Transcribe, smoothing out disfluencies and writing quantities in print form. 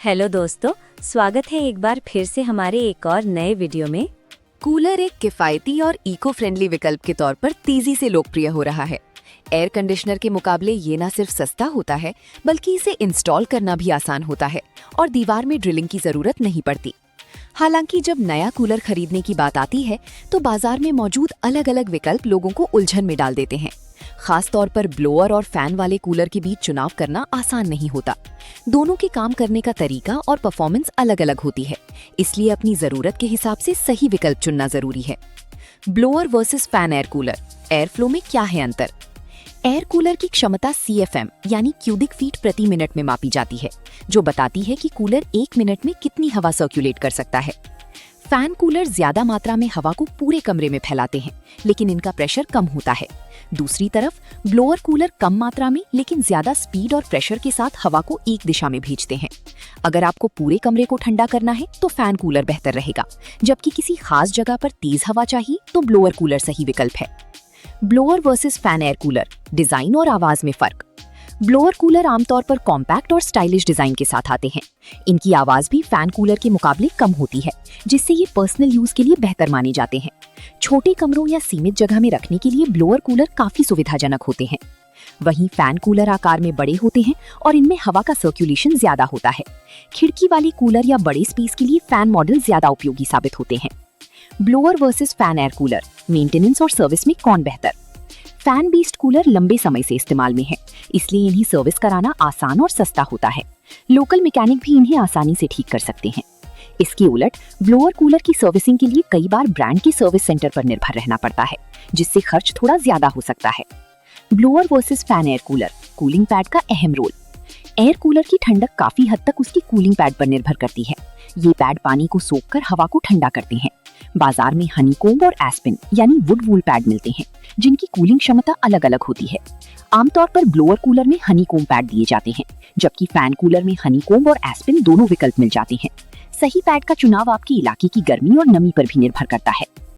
Hello दोस्तों, स्वागत है एक बार फिर से हमारे एक और नए वीडियो में। कूलर एक किफायती और इको फ्रेंडली विकल्प के तौर पर तेजी से लोकप्रिय हो रहा है। एयर कंडीशनर के मुकाबले ये न सिर्फ सस्ता होता है बल्कि इसे इंस्टॉल करना भी आसान होता है और दीवार में ड्रिलिंग की जरूरत नहीं पड़ती। हालांकि जब नया कूलर खरीदने की बात आती है तो बाजार में मौजूद अलग अलग विकल्प लोगों को उलझन में डाल देते हैं। खास तौर पर ब्लोअर और फैन वाले कूलर के बीच चुनाव करना आसान नहीं होता। दोनों के काम करने का तरीका और परफॉर्मेंस अलग अलग होती है, इसलिए अपनी जरूरत के हिसाब से सही विकल्प चुनना जरूरी है। Blower versus fan air cooler, air flow में क्या है अंतर? एयर कूलर की क्षमता CFM यानी क्यूबिक फीट प्रति मिनट में मापी जाती है, जो बताती है कि कूलर 1 मिनट में कितनी हवा सर्कुलेट कर सकता है। फैन कूलर ज्यादा मात्रा में हवा को पूरे कमरे में फैलाते हैं, लेकिन इनका प्रेशर कम होता है। दूसरी तरफ ब्लोअर कूलर कम मात्रा में लेकिन ज्यादा स्पीड और प्रेशर के साथ हवा को एक दिशा में भेजते हैं। अगर आपको पूरे कमरे को ठंडा करना है तो फैन कूलर बेहतर रहेगा, जबकि किसी खास जगह पर तेज हवा चाहिए तो ब्लोअर कूलर सही विकल्प है। Blower versus fan air cooler, design और आवाज में फर्क। ब्लोअर कूलर आमतौर पर कॉम्पैक्ट और स्टाइलिश डिजाइन के साथ आते हैं। इनकी आवाज भी फैन कूलर के मुकाबले कम होती है, जिससे ये पर्सनल यूज के लिए बेहतर माने जाते हैं। छोटे कमरों या सीमित जगह में रखने के लिए ब्लोअर कूलर काफी सुविधाजनक होते हैं। वहीं फैन कूलर आकार में बड़े होते हैं और इनमें हवा का सर्कुलेशन ज्यादा होता है। खिड़की वाली कूलर या बड़े स्पेस के लिए फैन मॉडल ज्यादा उपयोगी साबित होते हैं। Blower versus fan air cooler, maintenance और सर्विस में कौन बेहतर? फैन बेस्ड कूलर लंबे समय से इस्तेमाल में है, इसलिए इन्हें सर्विस कराना आसान और सस्ता होता है। लोकल मैकेनिक भी इन्हें आसानी से ठीक कर सकते हैं। इसके उलट ब्लोअर कूलर की सर्विसिंग के लिए कई बार ब्रांड के सर्विस सेंटर पर निर्भर रहना पड़ता है, जिससे खर्च थोड़ा ज्यादा हो सकता है। Blower versus fan air cooler, cooling pad का अहम रोल। एयर कूलर की ठंडक काफी हद तक उसकी कूलिंग पैड पर निर्भर करती है। ये पैड पानी को सोखकर हवा को ठंडा करते हैं। बाजार में हनीकोम्ब और एस्पेन यानी वुड वूल पैड मिलते हैं, जिनकी कूलिंग क्षमता अलग अलग होती है। आमतौर पर ब्लोअर कूलर में हनीकोम्ब पैड दिए जाते हैं, जबकि फैन कूलर में हनीकोम्ब और एस्पेन दोनों विकल्प मिल जाते हैं। सही पैड का चुनाव आपके इलाके की गर्मी और नमी पर भी निर्भर करता है।